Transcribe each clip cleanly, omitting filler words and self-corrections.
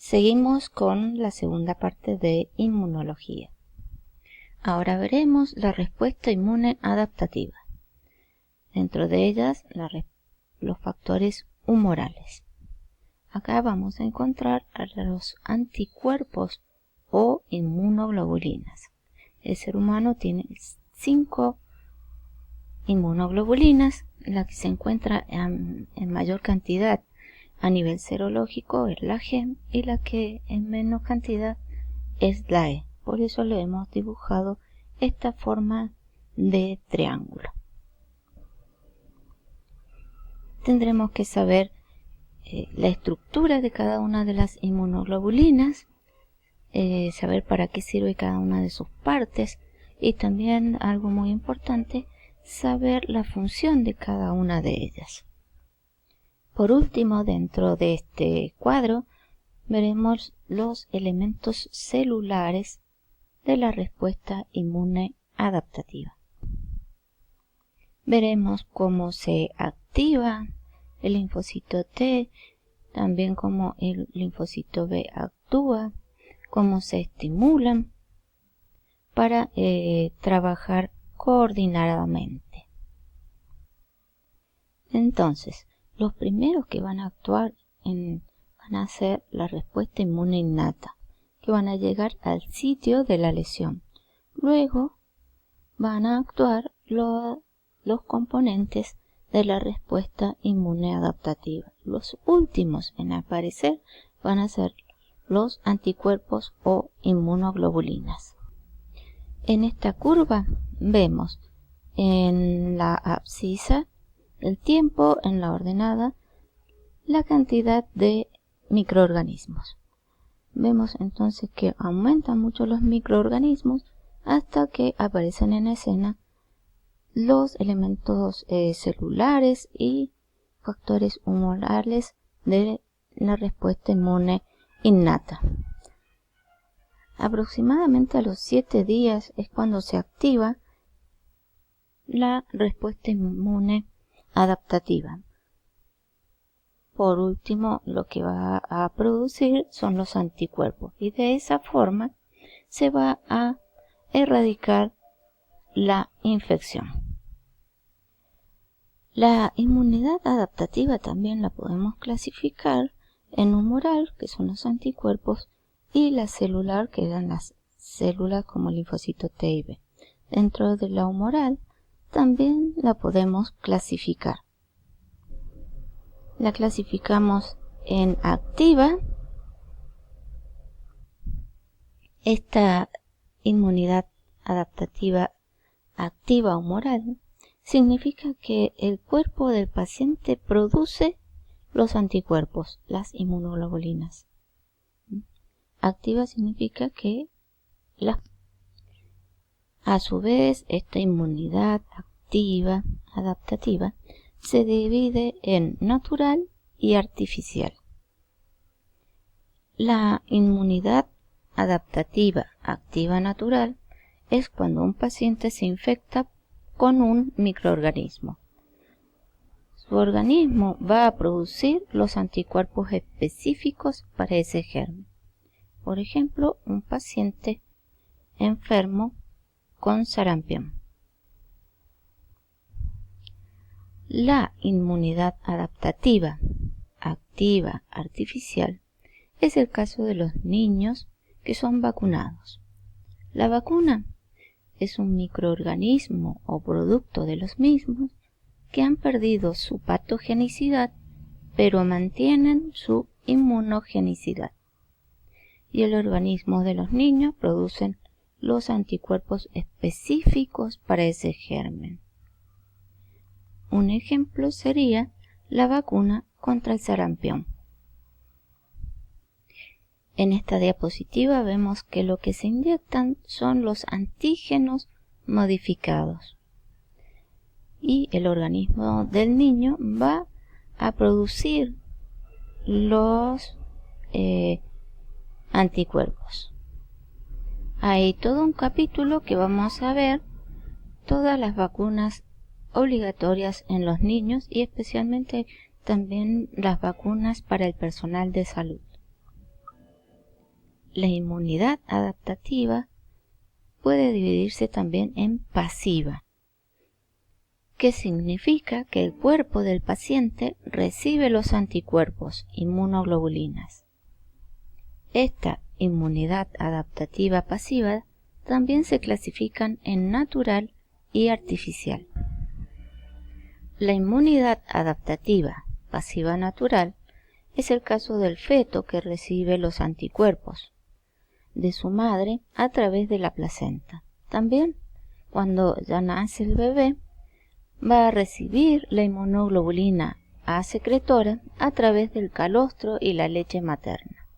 Seguimos con la segunda parte de inmunología. Ahora veremos la respuesta inmune adaptativa. Dentro de ellas, los factores humorales. Acá vamos a encontrar a los anticuerpos o inmunoglobulinas. El ser humano tiene 5 inmunoglobulinas. La que se encuentra en mayor cantidad a nivel serológico es la G y la que en menos cantidad es la E. Por eso le hemos dibujado esta forma de triángulo. Tendremos que saber la estructura de cada una de las inmunoglobulinas, saber para qué sirve cada una de sus partes y también algo muy importante, saber la función de cada una de ellas. Por último, dentro de este cuadro, veremos los elementos celulares de la respuesta inmune adaptativa. Veremos cómo se activa el linfocito T, también cómo el linfocito B actúa, cómo se estimulan para trabajar coordinadamente. Entonces, los primeros que van a actuar van a ser la respuesta inmune innata, que van a llegar al sitio de la lesión. Luego van a actuar los componentes de la respuesta inmune adaptativa. Los últimos en aparecer van a ser los anticuerpos o inmunoglobulinas. En esta curva vemos en la abscisa el tiempo, en la ordenada la cantidad de microorganismos. Vemos entonces que aumentan mucho los microorganismos hasta que aparecen en escena los elementos celulares y factores humorales de la respuesta inmune innata. Aproximadamente a los 7 días es cuando se activa la respuesta inmune adaptativa. Por último, lo que va a producir son los anticuerpos y de esa forma se va a erradicar la infección. La inmunidad adaptativa también la podemos clasificar en humoral, que son los anticuerpos, y la celular, que eran las células como el linfocito T y B. Dentro de la humoral también la podemos clasificar. La clasificamos en activa. Esta inmunidad adaptativa activa humoral significa que el cuerpo del paciente produce los anticuerpos, las inmunoglobulinas. Activa significa que a su vez esta inmunidad activa adaptativa se divide en natural y artificial. La inmunidad adaptativa activa natural es cuando un paciente se infecta con un microorganismo. Su organismo va a producir los anticuerpos específicos para ese germen. Por ejemplo, un paciente enfermo con sarampión. La inmunidad adaptativa activa artificial es el caso de los niños que son vacunados. La vacuna es un microorganismo o producto de los mismos que han perdido su patogenicidad pero mantienen su inmunogenicidad. Y el organismo de los niños producen los anticuerpos específicos para ese germen. Un ejemplo sería la vacuna contra el sarampión. En esta diapositiva vemos que lo que se inyectan son los antígenos modificados y el organismo del niño va a producir los anticuerpos. Hay todo un capítulo que vamos a ver todas las vacunas obligatorias en los niños y especialmente también las vacunas para el personal de salud. La inmunidad adaptativa puede dividirse también en pasiva, que significa que el cuerpo del paciente recibe los anticuerpos, inmunoglobulinas. Esta inmunidad adaptativa pasiva también se clasifican en natural y artificial. La inmunidad adaptativa pasiva natural es el caso del feto que recibe los anticuerpos de su madre a través de la placenta. También, cuando ya nace el bebé, va a recibir la inmunoglobulina A secretora a través del calostro y la leche materna.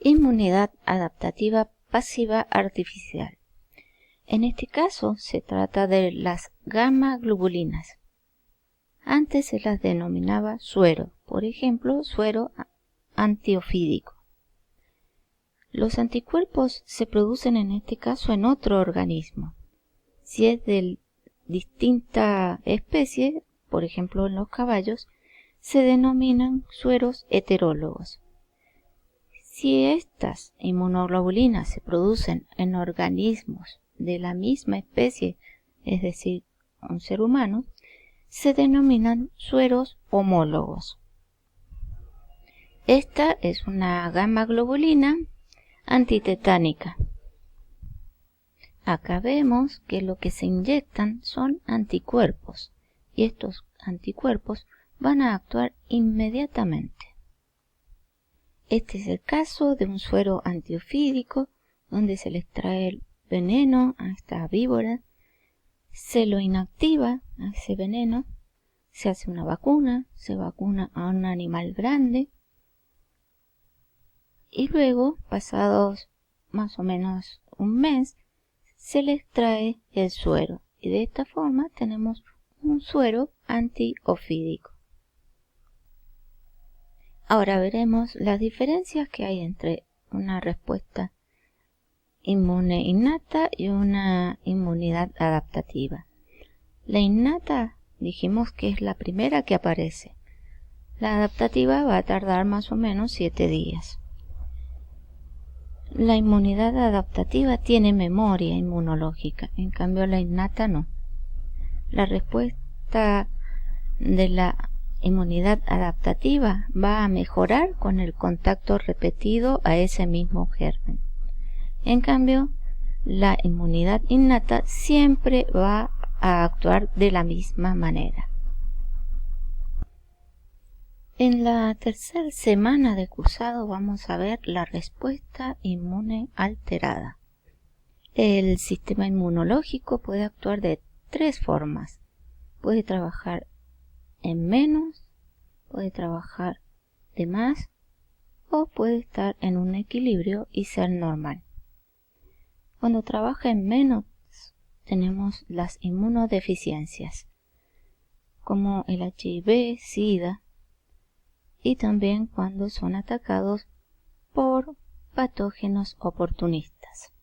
Inmunidad adaptativa pasiva artificial. En este caso se trata de las gamma globulinas. Antes se las denominaba suero, por ejemplo, suero antiofídico. Los anticuerpos se producen en este caso en otro organismo. Si es de distinta especie, por ejemplo en los caballos, se denominan sueros heterólogos. Si estas inmunoglobulinas se producen en organismos de la misma especie, es decir, un ser humano, se denominan sueros homólogos. Esta es una gamma globulina antitetánica. Acá vemos que lo que se inyectan son anticuerpos y estos anticuerpos van a actuar inmediatamente. Este es el caso de un suero antiofídico donde se le extrae el veneno a esta víbora, se lo inactiva a ese veneno, se hace una vacuna, se vacuna a un animal grande y luego, pasados más o menos un mes, se le extrae el suero y de esta forma tenemos un suero antiofídico. Ahora veremos las diferencias que hay entre una respuesta inmune innata y una inmunidad adaptativa. La innata dijimos que es la primera que aparece. La adaptativa va a tardar más o menos 7 días. La inmunidad adaptativa tiene memoria inmunológica, en cambio la innata no. La respuesta de la inmunidad adaptativa va a mejorar con el contacto repetido a ese mismo germen. En cambio, la inmunidad innata siempre va a actuar de la misma manera. En la tercera semana de cursado vamos a ver la respuesta inmune alterada. El sistema inmunológico puede actuar de 3 formas. Puede trabajar en menos, puede trabajar de más o puede estar en un equilibrio y ser normal. Cuando trabaja en menos tenemos las inmunodeficiencias como el HIV, SIDA y también cuando son atacados por patógenos oportunistas.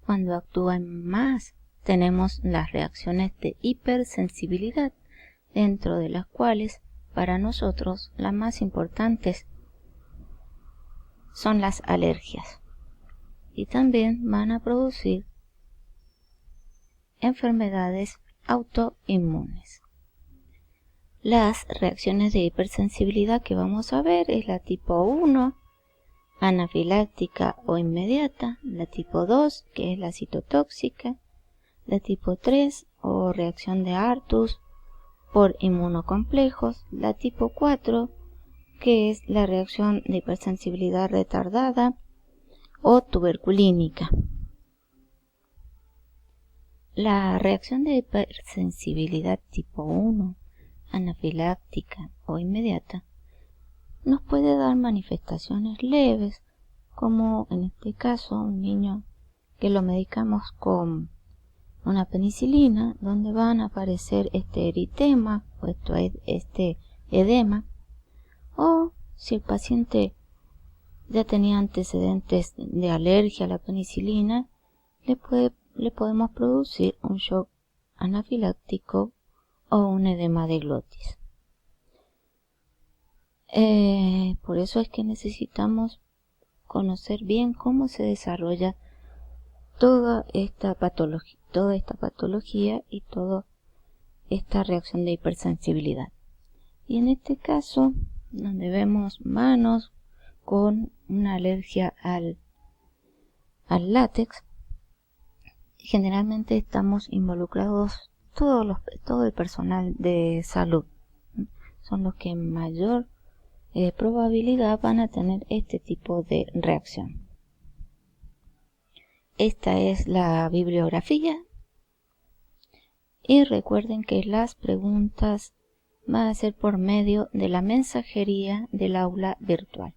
Cuando actúa en más tenemos las reacciones de hipersensibilidad, dentro de las cuales para nosotros las más importantes son las alergias y también van a producir enfermedades autoinmunes. Las reacciones de hipersensibilidad que vamos a ver es la tipo 1, anafiláctica o inmediata, la tipo 2, que es la citotóxica, la tipo 3 o reacción de Artus por inmunocomplejos, la tipo 4, que es la reacción de hipersensibilidad retardada o tuberculínica. La reacción de hipersensibilidad tipo 1, anafiláctica o inmediata, nos puede dar manifestaciones leves, como en este caso un niño que lo medicamos con una penicilina, donde van a aparecer este eritema o este edema, o si el paciente ya tenía antecedentes de alergia a la penicilina, le podemos producir un shock anafiláctico o un edema de glotis. Por eso es que necesitamos conocer bien cómo se desarrolla toda esta patología y toda esta reacción de hipersensibilidad. Y en este caso, donde vemos manos con una alergia al látex, generalmente estamos involucrados todo el personal de salud. Son los que en mayor probabilidad van a tener este tipo de reacción. Esta es la bibliografía. Y recuerden que las preguntas van a ser por medio de la mensajería del aula virtual.